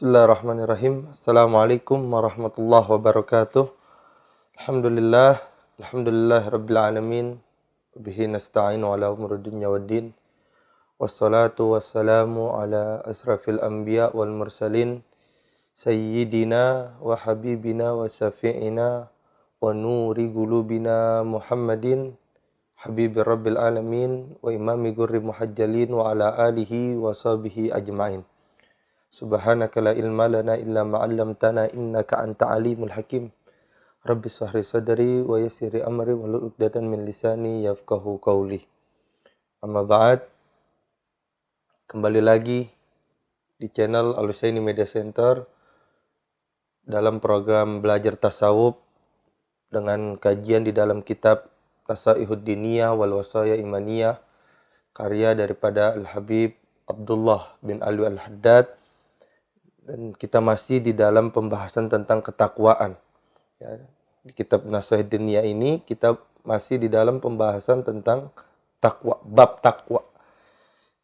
Bismillahirrahmanirrahim. Assalamualaikum warahmatullahi wabarakatuh. Alhamdulillah, alhamdulillahirabbil alamin. Bihi nasta'inu ala umuri dunya waddin. Wassalatu wassalamu ala asrafil anbiya wal mursalin sayyidina wa habibina wa syafi'ina wa nuri qulubina Muhammadin habibir rabbil alamin wa imami gurri muhajjalin wa ala alihi wa sahbihi ajma'in. Subhanaka la ilma lana illa ma 'allamtana innaka anta alimul hakim. Rabbi shrah li sadri wa yassir li amri wahlul 'uqdatam min lisani yafqahu qawli. Amma ba'd. Kembali lagi di channel Al-Husaini Media Center dalam program belajar tasawuf dengan kajian di dalam kitab Nasaihud Diniyah wal Wasaya Imaniyah karya daripada Al-Habib Abdullah bin Alwi Al-Haddad. Dan kita masih di dalam pembahasan tentang ketakwaan. Ya, di kitab Nasaihud Diniyah ini kita masih di dalam pembahasan tentang takwa, bab takwa.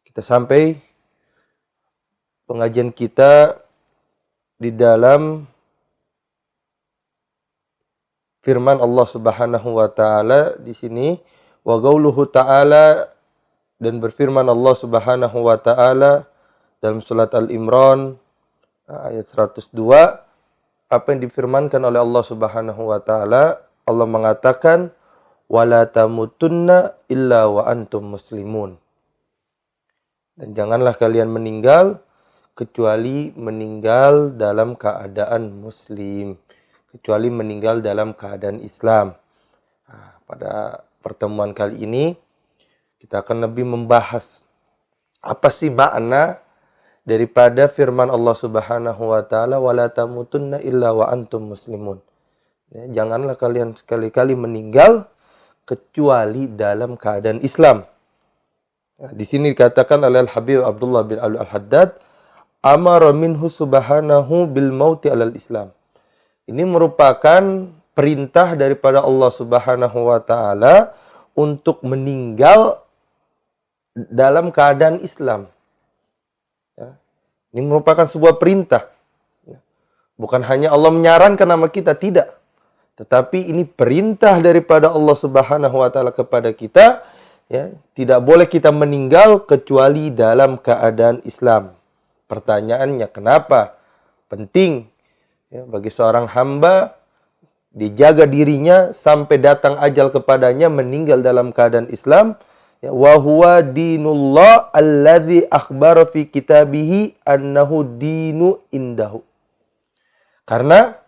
Kita sampai pengajian kita di dalam firman Allah Subhanahu wa taala di sini, wa qauluhu ta'ala, dan berfirman Allah Subhanahu wa taala dalam surat Al-Imran ayat 102, apa yang difirmankan oleh Allah Subhanahu wa taala. Allah mengatakan, wala tamutunna illa wa antum muslimun. Dan janganlah kalian meninggal kecuali meninggal dalam keadaan muslim, kecuali meninggal dalam keadaan Islam. Nah, pada pertemuan kali ini kita akan lebih membahas apa sih makna daripada firman Allah Subhanahu wa taala, wala tamutunna illa wa antum muslimun. Ya, janganlah kalian sekali-kali meninggal kecuali dalam keadaan Islam. Nah, di sini dikatakan oleh Al-Habib Abdullah bin Alwi Al-Haddad, amara minhu subhanahu bil mauti alal Islam. Ini merupakan perintah daripada Allah Subhanahu wa taala untuk meninggal dalam keadaan Islam. Ya. Ini merupakan sebuah perintah. Ya. Bukan hanya Allah menyarankan nama kita, tidak. Tetapi ini perintah daripada Allah Subhanahu wa taala kepada kita. Ya. Tidak boleh kita meninggal kecuali dalam keadaan Islam. Pertanyaannya, kenapa? Penting ya, bagi seorang hamba dijaga dirinya sampai datang ajal kepadanya meninggal dalam keadaan Islam. Wa huwa dinullah alladzi akhbara fi kitabihi annahu dinu indahu. Karena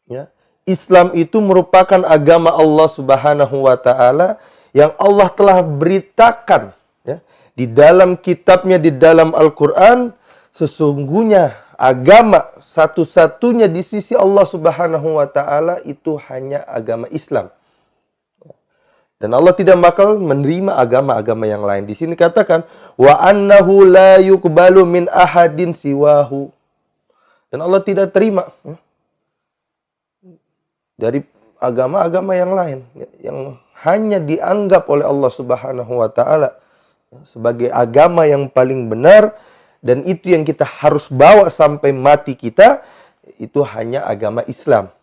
ya, Islam itu merupakan agama Allah Subhanahu wa taala yang Allah telah beritakan ya, di dalam kitabnya, di dalam Al-Qur'an, sesungguhnya agama satu-satunya di sisi Allah Subhanahu wa taala itu hanya agama Islam. Dan Allah tidak bakal menerima agama-agama yang lain. Di sini katakan, wa annahu la yuqbalu min ahadin siwahu. Dan Allah tidak terima dari agama-agama yang lain yang hanya dianggap oleh Allah Subhanahu wa taala sebagai agama yang paling benar, dan itu yang kita harus bawa sampai mati kita, itu hanya agama Islam.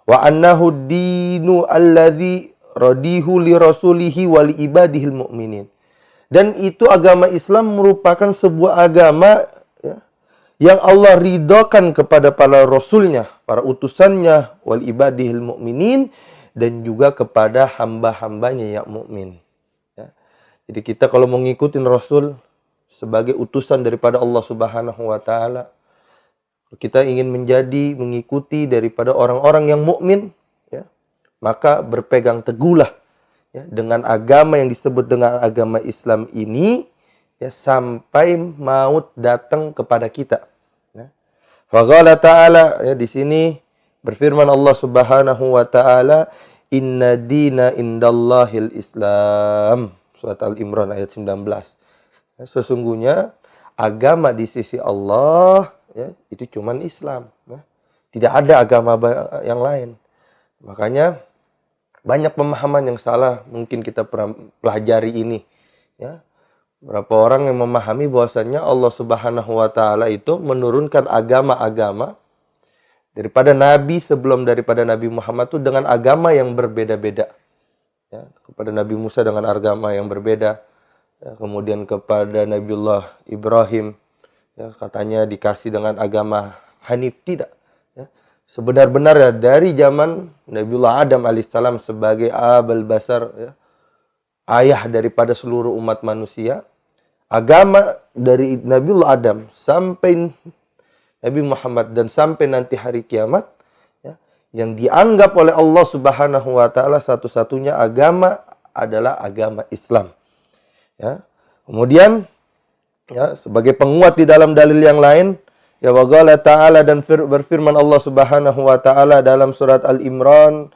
Wa annahu dinu alladzi radihu li rasulihi wa li ibadihil mu'minin. Dan itu agama Islam merupakan sebuah agama ya, yang Allah ridhokan kepada para rasulnya, para utusannya, wal ibadihil mu'minin, dan juga kepada hamba-hambanya yang mukmin. Ya. Jadi kita kalau mau ngikutin Rasul sebagai utusan daripada Allah Subhanahu wa taala, kita ingin mengikuti daripada orang-orang yang mukmin, ya, maka berpegang teguhlah ya, dengan agama yang disebut dengan agama Islam ini ya, sampai maut datang kepada kita. Ya. Faqala ta'ala, ya, di sini berfirman Allah Subhanahu wa taala, inna dina indallahil Islam. Surat Al-Imran ayat 19. Ya, sesungguhnya agama di sisi Allah ya, itu cuman Islam. Ya. Tidak ada agama yang lain. Makanya banyak pemahaman yang salah mungkin kita pelajari ini. Ya. Berapa orang yang memahami bahwasannya Allah Subhanahu wa taala itu menurunkan agama-agama daripada nabi sebelum daripada Nabi Muhammad itu dengan agama yang berbeda-beda. Ya, kepada Nabi Musa dengan agama yang berbeda. Ya, kemudian kepada Nabiullah Ibrahim, ya, katanya dikasih dengan agama Hanif, tidak. Ya. Sebenar-benarnya dari zaman Nabiullah Adam alaihissalam sebagai abul basar, ya, ayah daripada seluruh umat manusia, agama dari Nabiullah Adam sampai Nabi Muhammad dan sampai nanti hari kiamat, ya, yang dianggap oleh Allah Subhanahu wa taala satu-satunya agama adalah agama Islam. Ya. Kemudian, ya, sebagai penguat di dalam dalil yang lain, ya, wa qala ta'ala, dan berfirman Allah Subhanahu wa taala dalam surat Al-Imran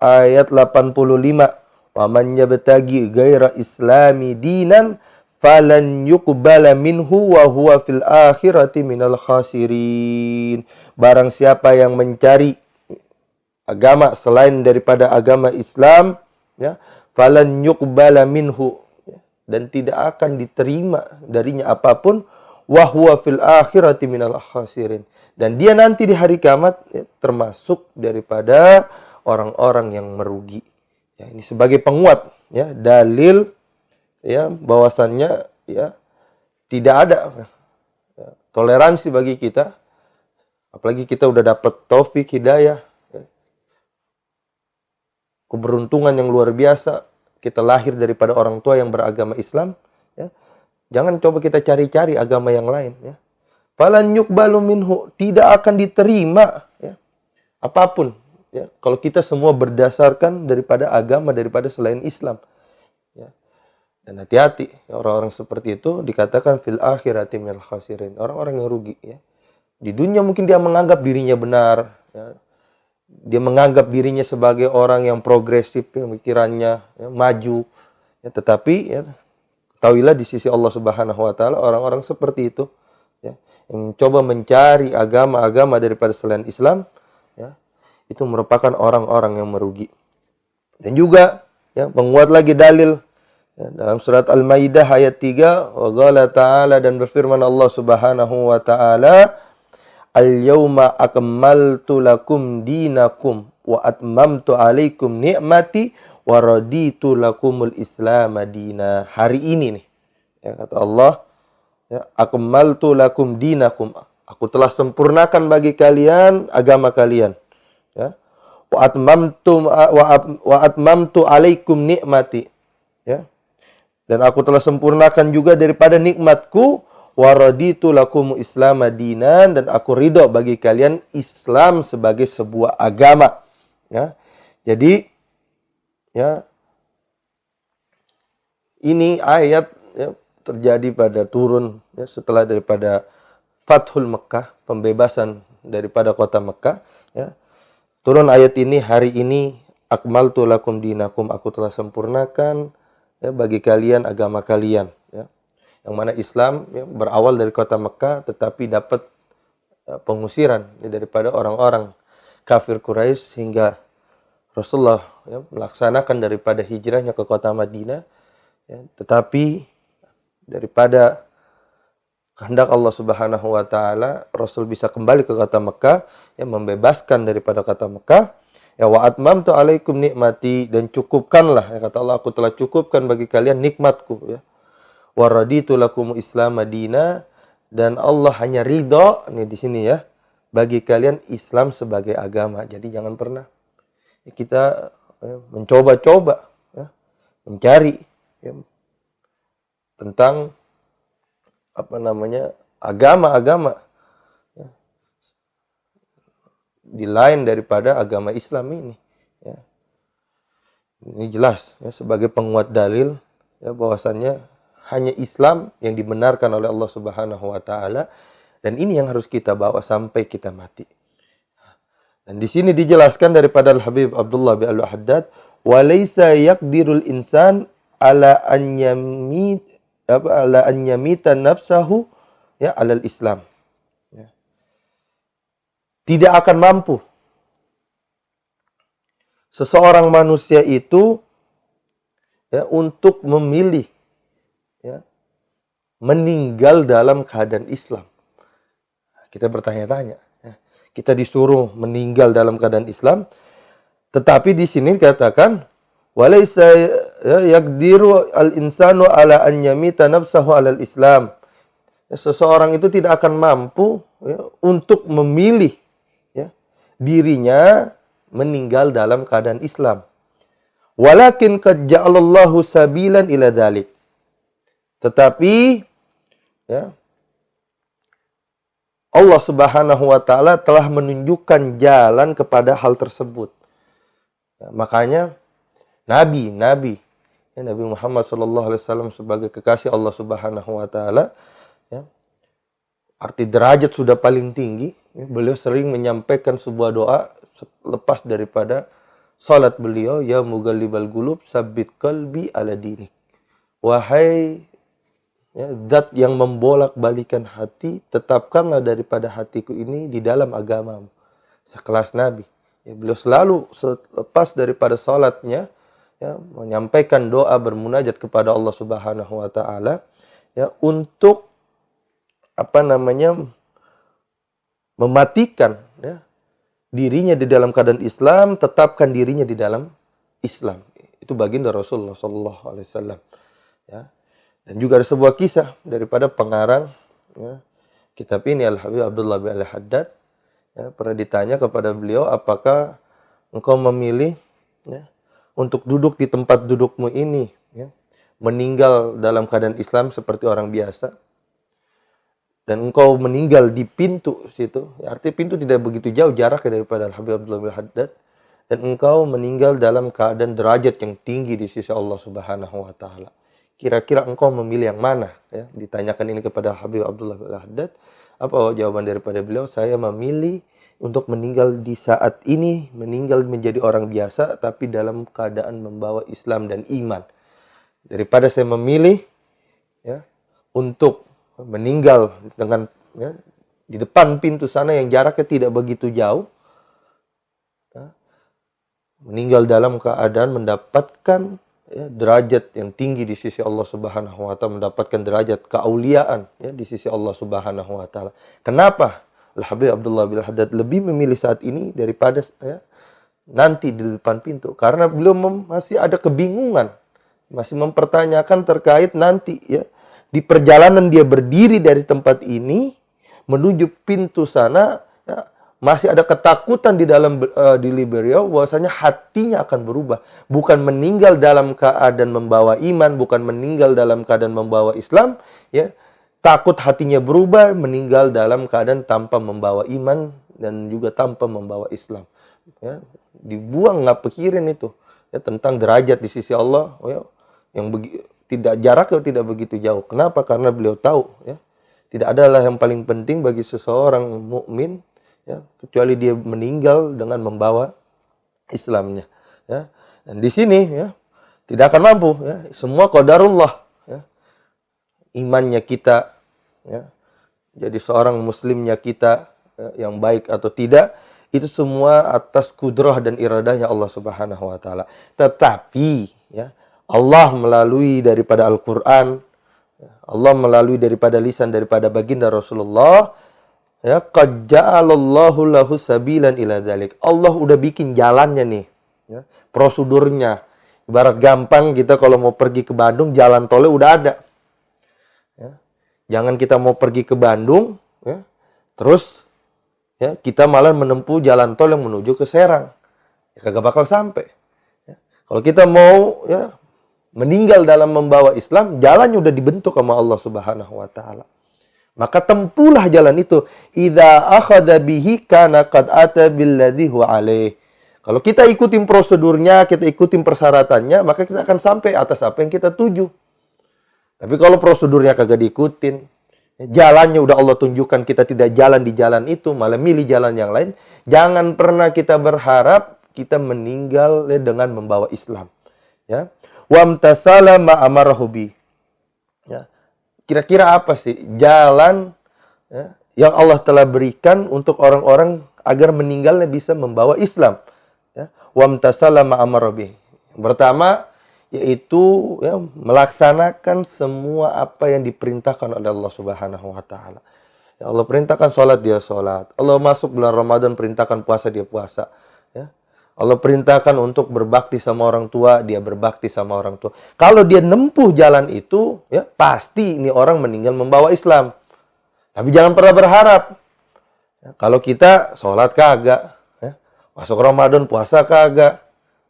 ayat 85, wa man yabtagi ghaira islami dinan falan yuqbala minhu wa huwa fil akhirati minal khasirin. Barang siapa yang mencari agama selain daripada agama Islam, ya, falan yuqbala minhu, ya, dan tidak akan diterima darinya apapun, wa huwa fil akhirati minal khasirin, dan dia nanti di hari kiamat, ya, termasuk daripada orang-orang yang merugi. Ya, ini sebagai penguat, ya, dalil, ya, bahwasannya, ya, tidak ada, ya, toleransi bagi kita, apalagi kita udah dapat taufik hidayah, ya, keberuntungan yang luar biasa, kita lahir daripada orang tua yang beragama Islam, ya. Jangan coba kita cari-cari agama yang lain, ya. Falan yuqbalu minhu, tidak akan diterima, ya, apapun, ya, kalau kita semua berdasarkan daripada agama daripada selain Islam, ya. Dan hati-hati, ya, orang-orang seperti itu dikatakan fil akhirati minal khasirin, orang-orang yang rugi, ya. Di dunia mungkin dia menganggap dirinya benar, ya. Dia menganggap dirinya sebagai orang yang progresif, pemikirannya, ya, maju, ya, tetapi, ya, tahuilah di sisi Allah Subhanahu wa taala orang-orang seperti itu, ya, yang coba mencari agama-agama daripada selain Islam, ya, itu merupakan orang-orang yang merugi. Dan juga, ya, menguat lagi dalil, ya, dalam surat Al-Maidah ayat 3, wa qala ta'ala, dan berfirman Allah Subhanahu wa taala, al-yawma akmaltu lakum dinakum wa atmamtu alaikum ni'mati wa raditu lakumul Islam madina. Hari ini nih, ya, kata Allah, ya, akmaltu lakum dinakum, aku telah sempurnakan bagi kalian agama kalian, ya. Wa atmamtu alaikum ni'mati, ya, dan aku telah sempurnakan juga daripada nikmatku, wa raditu lakum Islam madinan, dan aku ridho bagi kalian Islam sebagai sebuah agama, ya. Jadi, ya, ini ayat, ya, terjadi pada turun, ya, setelah daripada Fathul Mekah, pembebasan daripada kota Mekah, ya. Turun ayat ini, hari ini akmaltu lakum dinakum, aku telah sempurnakan, ya, bagi kalian agama kalian, ya. Yang mana Islam, ya, berawal dari kota Mekah, tetapi dapat, ya, pengusiran, ya, daripada orang-orang kafir Quraisy, sehingga Rasulullah, ya, melaksanakan daripada hijrahnya ke kota Madinah, ya, tetapi daripada kehendak Allah Subhanahu wa taala, Rasul bisa kembali ke kota Mekah, ya, membebaskan daripada kota Mekah, ya, wa atmamtu alaikum nikmati, dan cukupkanlah, ya, kata Allah, aku telah cukupkan bagi kalian nikmatku, ya. Wa raditu lakum Islam madina, dan Allah hanya ridho, ini di sini, ya, bagi kalian Islam sebagai agama. Jadi jangan pernah, ya, kita, ya, mencoba-coba, ya, mencari, ya, tentang apa namanya agama-agama, ya, di lain daripada agama Islam ini, ya. Ini jelas, ya, sebagai penguat dalil, ya, bahwasannya hanya Islam yang dibenarkan oleh Allah Subhanahu wa taala, dan ini yang harus kita bawa sampai kita mati. Dan di sini dijelaskan daripada Al-Habib Abdullah bin Al-Haddad, wa laisa yaqdirul insan ala an yamita nafsahu, ya, alal Islam, ya. Tidak akan mampu seseorang manusia itu, ya, untuk memilih, ya, meninggal dalam keadaan Islam. Kita bertanya-tanya. Kita disuruh meninggal dalam keadaan Islam, tetapi di sini dikatakan walaysa yaqdiru al-insanu ala an yamita nafsahu alal Islam. Seseorang itu tidak akan mampu untuk memilih dirinya meninggal dalam keadaan Islam. Walakin qad ja'alallahu sabilan ila dzalik. Tetapi Allah Subhanahu wa taala telah menunjukkan jalan kepada hal tersebut. Makanya Nabi Muhammad SAW sebagai kekasih Allah Subhanahu wa taala, arti derajat sudah paling tinggi, beliau sering menyampaikan sebuah doa lepas daripada salat beliau, ya mughalibal qulub sabbit qalbi ala dinik. Wahai zat yang membolak-balikan hati, tetapkanlah daripada hatiku ini di dalam agamamu. Sekelas Nabi. Beliau selalu selepas daripada salatnya menyampaikan doa bermunajat kepada Allah Subhanahu wa taala untuk mematikan dirinya di dalam keadaan Islam, tetapkan dirinya di dalam Islam. Itu baginda Rasulullah sallallahu alaihi wasallam. Dan juga ada sebuah kisah daripada pengarang kitab ini, Al-Habib Abdullah bin Al-Haddad. Pernah ditanya kepada beliau, apakah engkau memilih untuk duduk di tempat dudukmu ini, meninggal dalam keadaan Islam seperti orang biasa, dan engkau meninggal di pintu situ, artinya pintu tidak begitu jauh jaraknya daripada Al-Habib Abdullah bin Al-Haddad, dan engkau meninggal dalam keadaan derajat yang tinggi di sisi Allah Subhanahu wa taala. Kira-kira engkau memilih yang mana? Ditanyakan ini kepada Habib Abdullah bin Al-Haddad. Apa jawaban daripada beliau? Saya memilih untuk meninggal di saat ini, meninggal menjadi orang biasa, tapi dalam keadaan membawa Islam dan iman. Daripada saya memilih untuk meninggal dengan di depan pintu sana yang jaraknya tidak begitu jauh, meninggal dalam keadaan mendapatkan derajat yang tinggi di sisi Allah Subhanahu wa taala, mendapatkan derajat keauliaan di sisi Allah Subhanahu wa taala. Kenapa Al-Habib Abdullah bin Al-Haddad lebih memilih saat ini daripada nanti di depan pintu? Karena beliau masih ada kebingungan, masih mempertanyakan terkait nanti di perjalanan dia berdiri dari tempat ini menuju pintu sana, masih ada ketakutan di dalam diri beliau bahwasanya hatinya akan berubah. Bukan meninggal dalam keadaan membawa iman, bukan meninggal dalam keadaan membawa Islam, takut hatinya berubah, meninggal dalam keadaan tanpa membawa iman dan juga tanpa membawa Islam. Dibuang, nggak pikirin itu tentang derajat di sisi Allah yang tidak jaraknya tidak begitu jauh. Kenapa? Karena beliau tahu tidak adalah yang paling penting bagi seseorang mukmin kecuali dia meninggal dengan membawa Islamnya. Dan di sini tidak akan mampu. Semua qadarullah. Imannya kita, jadi seorang muslimnya kita yang baik atau tidak, itu semua atas kudrah dan iradahnya Allah Subhanahu wa taala. Tetapi Allah melalui daripada Al-Qur'an, Allah melalui daripada lisan daripada baginda Rasulullah, qad ja'alallahu lahu sabilan ila dzalik. Allah udah bikin jalannya nih, prosedurnya. Ibarat gampang kita kalau mau pergi ke Bandung, jalan tolnya udah ada. Jangan kita mau pergi ke Bandung, terus kita malah menempuh jalan tol yang menuju ke Serang. Kagak bakal sampai. Kalau kita mau meninggal dalam membawa Islam, jalannya udah dibentuk sama Allah Subhanahu wa taala. Maka tempuhlah jalan itu. Idza akhadha bihi kana qad ata billadzi huwa alaih. Kalau kita ikutin prosedurnya, kita ikutin persyaratannya, maka kita akan sampai atas apa yang kita tuju. Tapi kalau prosedurnya kagak diikutin, jalannya udah Allah tunjukkan, kita tidak jalan di jalan itu, malah milih jalan yang lain, jangan pernah kita berharap kita meninggal dengan membawa Islam. Wamtasala ma amarahu bi. Kira-kira apa sih jalan yang Allah telah berikan untuk orang-orang agar meninggalnya bisa membawa Islam? Wamtasala ma amarahu bi. Pertama, yaitu ya, melaksanakan semua apa yang diperintahkan oleh Allah Subhanahu wa taala. Ya, Allah perintahkan sholat, dia sholat. Allah masuk bulan Ramadan, perintahkan puasa, dia puasa. Ya. Allah perintahkan untuk berbakti sama orang tua, dia berbakti sama orang tua. Kalau dia nempuh jalan itu, ya pasti ini orang meninggal membawa Islam. Tapi jangan pernah berharap. Ya, kalau kita sholat kagak, ya, masuk Ramadan puasa kagak,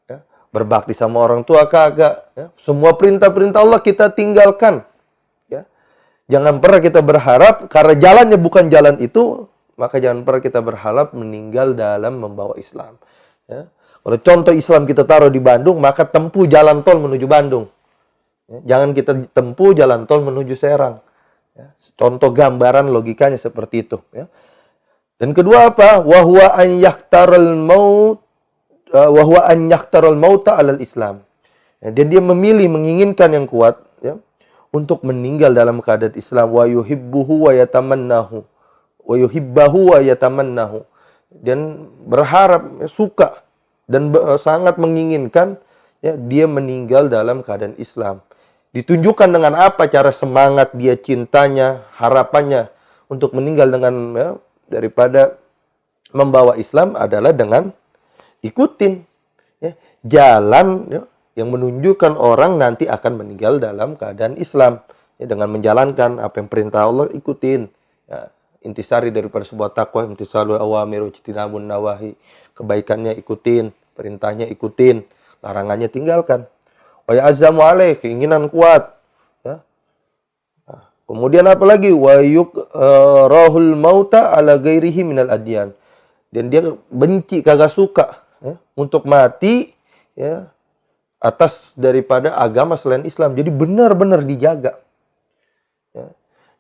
ya, berbakti sama orang tua kagak, ya, semua perintah-perintah Allah kita tinggalkan. Ya. Jangan pernah kita berharap, karena jalannya bukan jalan itu, maka jangan pernah kita berharap meninggal dalam membawa Islam. Ya. Kalau contoh Islam kita taruh di Bandung, maka tempuh jalan tol menuju Bandung. Ya. Jangan kita tempuh jalan tol menuju Serang. Ya. Contoh gambaran logikanya seperti itu. Ya. Dan kedua apa? Wahwa an yaktaral maut, wahwa an yaktaral mauta alal Islam. Ya, dan dia memilih, menginginkan yang kuat, ya, untuk meninggal dalam keadaan Islam. Wa yuhibbuhu wa yatamannahu. Wa yuhibbahu wa yatamannahu. Dan berharap, ya, suka dan sangat menginginkan, ya, dia meninggal dalam keadaan Islam. Ditunjukkan dengan apa cara semangat dia, cintanya, harapannya untuk meninggal dengan, ya, daripada membawa Islam adalah dengan ikutin, ya, jalan, ya, yang menunjukkan orang nanti akan meninggal dalam keadaan Islam, ya, dengan menjalankan apa yang perintah Allah, ikutin. Ya, intisari daripada sebuah takwa, intisarul awamir wajtinabun nawahi. Kebaikannya ikutin, perintahnya ikutin, larangannya tinggalkan. Wa ya'azzamu alaih, keinginan kuat. Ya. Nah, kemudian apa lagi? Wa yukrahul mauta ala ghairihi minal adyan. Dan dia benci, kagak suka, ya, untuk mati, ya, atas daripada agama selain Islam. Jadi benar-benar dijaga. Ya.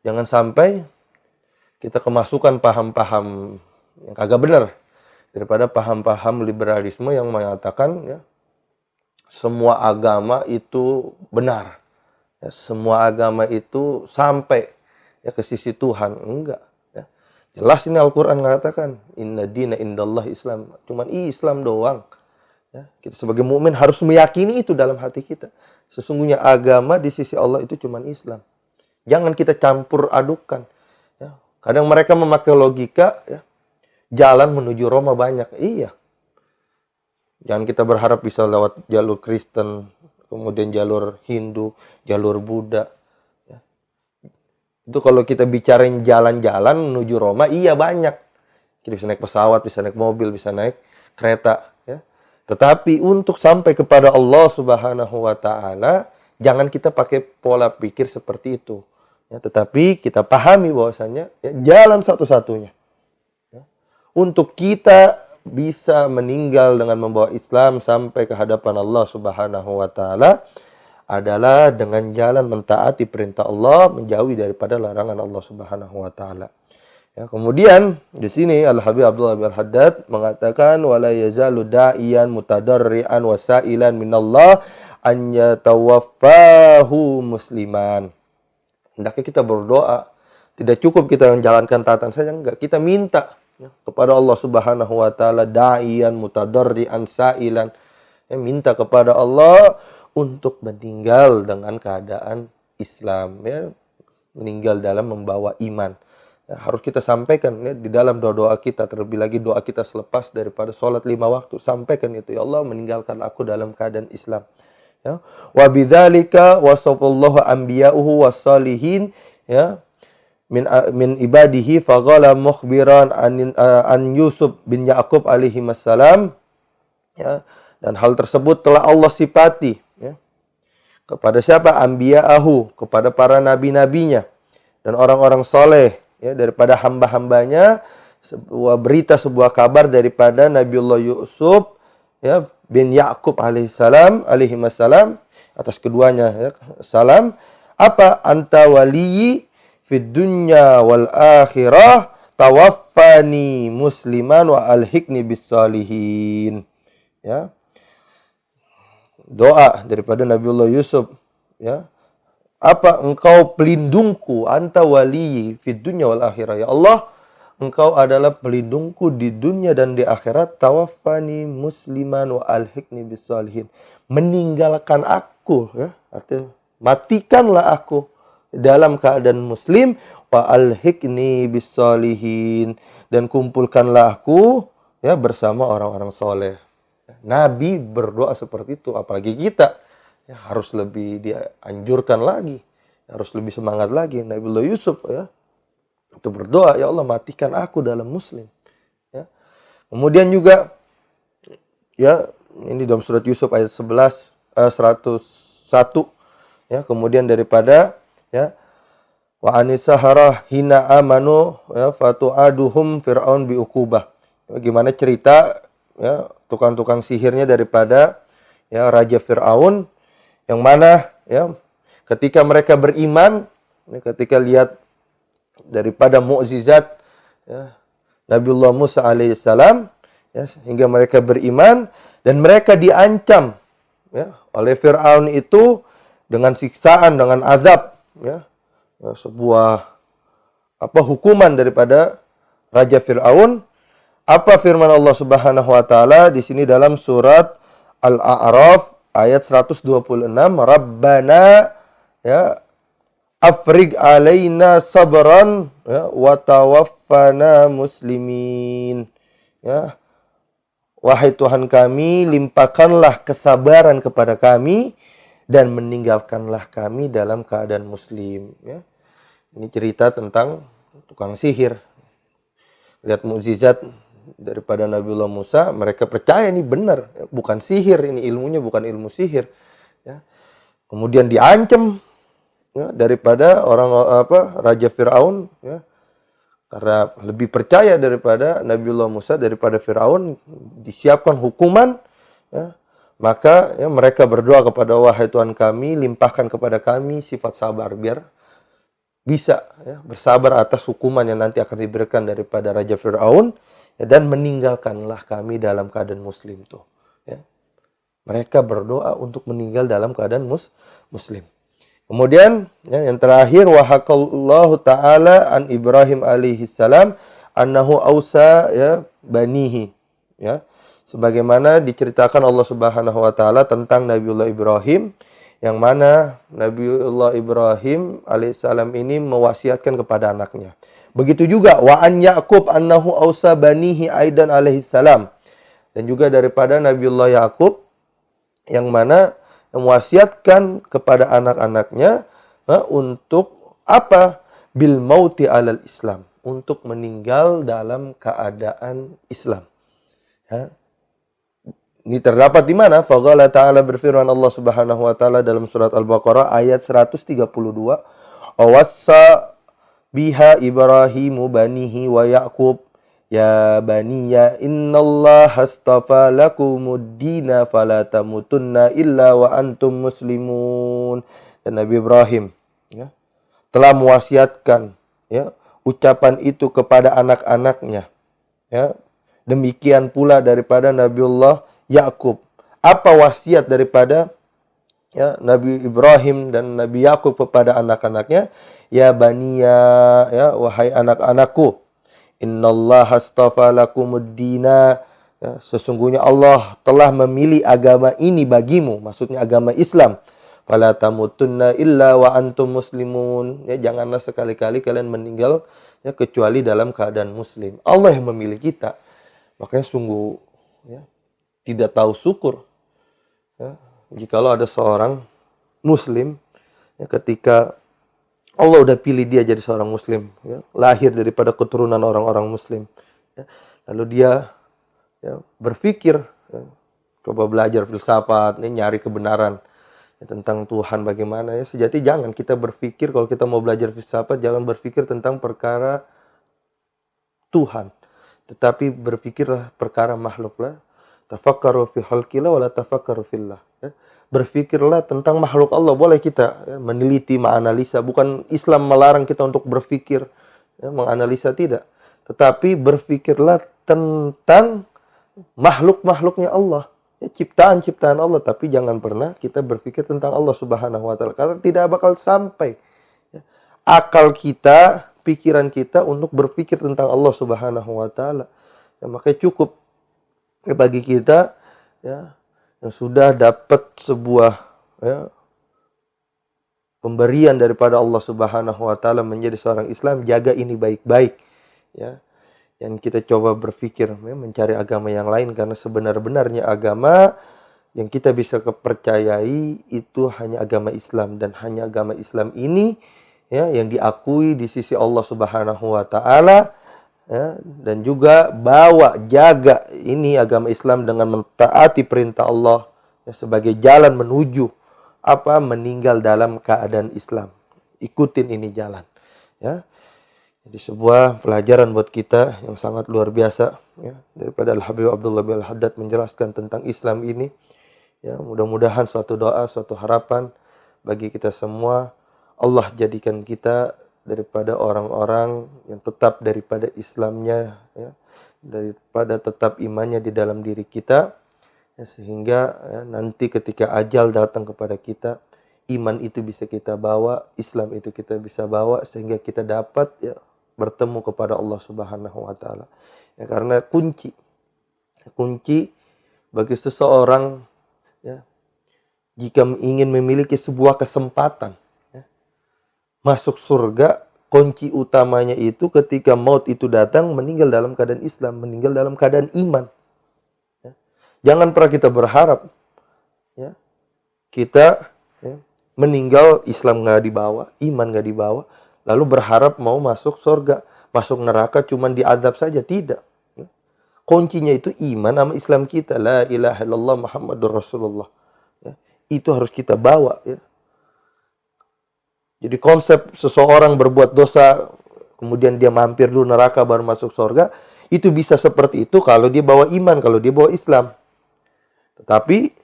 Jangan sampai kita kemasukan paham-paham yang kagak benar, daripada paham-paham liberalisme yang mengatakan, ya, semua agama itu benar, ya, semua agama itu sampai, ya, ke sisi Tuhan. Enggak, ya. Jelas ini Al-Quran mengatakan inna dina indallah Islam, cuman Islam doang. Ya, kita sebagai mukmin harus meyakini itu dalam hati kita, sesungguhnya agama di sisi Allah itu cuman Islam. Jangan kita campur adukan, ya. Kadang mereka memakai logika, ya, jalan menuju Roma banyak. Iya. Jangan kita berharap bisa lewat jalur Kristen, kemudian jalur Hindu, jalur Buddha. Ya. Itu kalau kita bicarain jalan-jalan menuju Roma, iya banyak. Kita bisa naik pesawat, bisa naik mobil, bisa naik kereta. Ya. Tetapi untuk sampai kepada Allah Subhanahu wa Ta'ala, jangan kita pakai pola pikir seperti itu. Ya, tetapi kita pahami bahwasannya, ya, jalan satu-satunya untuk kita bisa meninggal dengan membawa Islam sampai ke hadapan Allah Subhanahu wa Ta'ala adalah dengan jalan mentaati perintah Allah, menjauhi daripada larangan Allah Subhanahu wa Ta'ala. Ya, kemudian di sini Al-Habib Abdullah bin Haddad mengatakan wala yazalu da'iyan mutadarrian wasailan minallah an yatawaffahu musliman. Hendaknya kita berdoa, tidak cukup kita menjalankan taatan saja, enggak, kita minta, ya, kepada Allah Subhanahu wa Ta'ala, da'iyan mutadarrian sa'ilan, ya, minta kepada Allah untuk meninggal dengan keadaan Islam, ya, meninggal dalam membawa iman. Ya, harus kita sampaikan, ya, di dalam doa-doa kita, terlebih lagi doa kita selepas daripada sholat 5 waktu, sampaikan itu, ya Allah meninggalkan aku dalam keadaan Islam. Ya, wa bidzalika wasafallahu anbiya'uhu wassalihin, ya, min ibadihi faqala mukhbiran an Yusuf bin Ya'qub alaihi wassalam, ya, dan hal tersebut telah Allah sifati, ya, kepada siapa? Anbiya'ahu, kepada para nabi-nabinya dan orang-orang soleh, ya, daripada hamba-hambanya, sebuah berita, sebuah kabar daripada Nabiullah Yusuf, ya, bin Ya'qub alaihi wassalam, atas keduanya, ya, salam, apa? Anta waliyyi fid dunya wal akhirah tawaffani musliman wa alhiqni bis salihin. Ya. Doa daripada Nabiullah Yusuf, ya. Apa? Engkau pelindungku, anta waliyyi fid dunya wal akhirah. Ya Allah, Engkau adalah pelindungku di dunia dan di akhirat. Tawaffani musliman wa alhiqni bisalihin. Meninggalkan aku, ya, artinya matikanlah aku dalam keadaan muslim, wa alhiqni bisalihin, dan kumpulkanlah aku, ya, bersama orang-orang soleh. Nabi berdoa seperti itu, apalagi kita, ya, harus lebih dianjurkan lagi, harus lebih semangat lagi. Nabiullah Yusuf, ya, itu berdoa, ya Allah matikan aku dalam muslim. Ya. Kemudian juga, ya, ini dalam surat Yusuf ayat 101. Ya, kemudian daripada, ya, wa anisahara hina amanu, ya, fatu'aduhum fir'aun biukubah. Gimana cerita, ya, tukang-tukang sihirnya daripada, ya, Raja Fir'aun, yang mana, ya, ketika mereka beriman, ya, ketika lihat daripada mukjizat, ya, Nabiullah Musa alaihissalam, ya, sehingga mereka beriman dan mereka diancam, ya, oleh Fir'aun itu dengan siksaan, dengan azab, ya, sebuah hukuman daripada Raja Fir'aun. Apa firman Allah Subhanahu wa taala di sini dalam surat Al-A'raf ayat 126, Rabbana, ya, afrig alaina sabran, ya, wa tawaffana muslimin. Ya. Wahai Tuhan kami, limpahkanlah kesabaran kepada kami dan meninggalkanlah kami dalam keadaan muslim. Ya. Ini cerita tentang tukang sihir. Lihat mukjizat daripada Nabiullah Musa, mereka percaya ini benar, bukan sihir, ini ilmunya bukan ilmu sihir. Ya. Kemudian diancam, ya, daripada Raja Fir'aun, ya, karena lebih percaya daripada Nabiullah Musa daripada Fir'aun, disiapkan hukuman, ya, maka, ya, mereka berdoa kepada, wahai Tuhan kami, limpahkan kepada kami sifat sabar biar bisa, ya, bersabar atas hukuman yang nanti akan diberikan daripada Raja Fir'aun, ya, dan meninggalkanlah kami dalam keadaan muslim tuh. Ya. Mereka berdoa untuk meninggal dalam keadaan muslim. Kemudian, ya, yang terakhir, wa haqqallahu ta'ala an Ibrahim alaihi salam annahu ausa, ya, banihi, ya. Sebagaimana diceritakan Allah Subhanahu wa taala tentang Nabiullah Ibrahim, yang mana Nabiullah Ibrahim alaihissalam ini mewasiatkan kepada anaknya. Begitu juga wa an Yaqub annahu ausa banihi aidan alaihissalam. Dan juga daripada Nabiullah Yaqub, yang mana mewasiatkan kepada anak-anaknya, untuk apa? Bil mauti alal Islam, untuk meninggal dalam keadaan Islam. Ya. Ini terdapat di mana? Faqala ta'ala, berfirman Allah Subhanahu wa taala dalam surat Al-Baqarah ayat 132, "Awassa biha Ibrahimu banihi wa Yaqub ya baniya innallaha astafa lakumuddina fala tamutunna illa wa antum muslimun." Dan Nabi Ibrahim, ya, telah mewasiatkan, ya, ucapan itu kepada anak-anaknya. Ya. Demikian pula daripada Nabiullah Yakub. Apa wasiat daripada, ya, Nabi Ibrahim dan Nabi Yakub kepada anak-anaknya? Ya baniya, ya, wahai anak-anakku, innallaha astafa lakumuddina, ya, sesungguhnya Allah telah memilih agama ini bagimu, maksudnya agama Islam. Fala tamutunna illa wa antum muslimun, ya, janganlah sekali-kali kalian meninggal, ya, kecuali dalam keadaan muslim. Allah yang memilih kita. Makanya sungguh, ya, tidak tahu syukur, ya, jikalau ada seorang muslim, ya, ketika Allah udah pilih dia jadi seorang muslim, ya, lahir daripada keturunan orang-orang muslim, ya, lalu dia, ya, berpikir, ya, coba belajar filsafat, nyari kebenaran, ya, tentang Tuhan bagaimana, ya, sejati jangan kita berpikir, kalau kita mau belajar filsafat, jangan berpikir tentang perkara Tuhan, tetapi berpikirlah perkara makhluklah. Tafakkaru fi khalqillah wa la tafakkaru fillah. Ya. Berpikirlah tentang makhluk Allah. Boleh kita, ya, meneliti, menganalisa. Bukan Islam melarang kita untuk berpikir, ya, menganalisa, tidak. Tetapi berpikirlah tentang makhluk-makhluknya Allah. Ya, ciptaan-ciptaan Allah. Tapi jangan pernah kita berpikir tentang Allah Subhanahu wa ta'ala. Karena tidak bakal sampai. Ya. Akal kita pikiran kita untuk berpikir tentang Allah Subhanahu wa taala. Ya, makanya cukup bagi kita ya yang sudah dapat sebuah ya pemberian daripada Allah Subhanahu wa taala menjadi seorang Islam, jaga ini baik-baik ya. Dan kita coba berpikir ya, mencari agama yang lain, karena sebenar-benarnya agama yang kita bisa kepercayai itu hanya agama Islam, dan hanya agama Islam ini ya yang diakui di sisi Allah Subhanahu wa taala ya, dan juga jaga ini agama Islam dengan mentaati perintah Allah ya, sebagai jalan menuju meninggal dalam keadaan Islam. Ikutin ini jalan ya. Jadi sebuah pelajaran buat kita yang sangat luar biasa ya, daripada Al-Habib Abdullah bin Al-Haddad menjelaskan tentang Islam ini. Ya, mudah-mudahan suatu doa, suatu harapan bagi kita semua, Allah jadikan kita daripada orang-orang yang tetap daripada Islamnya ya, daripada tetap imannya di dalam diri kita ya, sehingga ya, nanti ketika ajal datang kepada kita, iman itu bisa kita bawa, Islam itu kita bisa bawa, sehingga kita dapat ya bertemu kepada Allah Subhanahu wa taala. Ya, karena kunci bagi seseorang ya, jika ingin memiliki sebuah kesempatan ya, masuk surga, kunci utamanya itu ketika maut itu datang, meninggal dalam keadaan Islam, meninggal dalam keadaan iman. Ya. Jangan pernah kita berharap ya, kita ya, meninggal Islam nggak dibawa, iman nggak dibawa, lalu berharap mau masuk surga, masuk neraka cuman diadab saja. Tidak. Kuncinya itu iman sama Islam kita. La ilaha illallah Muhammadur Rasulullah. Ya, itu harus kita bawa. Ya. Jadi konsep seseorang berbuat dosa, kemudian dia mampir dulu neraka baru masuk surga, itu bisa seperti itu kalau dia bawa iman, kalau dia bawa Islam. Tetapi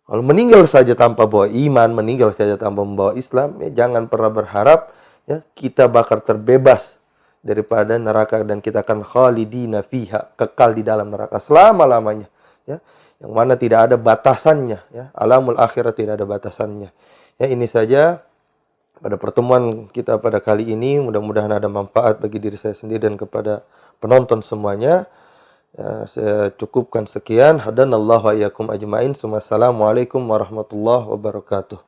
kalau meninggal saja tanpa bawa iman, meninggal saja tanpa membawa Islam, ya jangan pernah berharap ya kita bakal terbebas daripada neraka, dan kita akan khalidina fiha, kekal di dalam neraka selama-lamanya ya. Yang mana tidak ada batasannya ya. Alamul akhirat tidak ada batasannya. Ya, ini saja pada pertemuan kita pada kali ini, mudah-mudahan ada manfaat bagi diri saya sendiri dan kepada penonton semuanya. Ya, saya cukupkan sekian. Hadanallahu wa iyyakum ajmain. Assalamualaikum warahmatullahi wabarakatuh.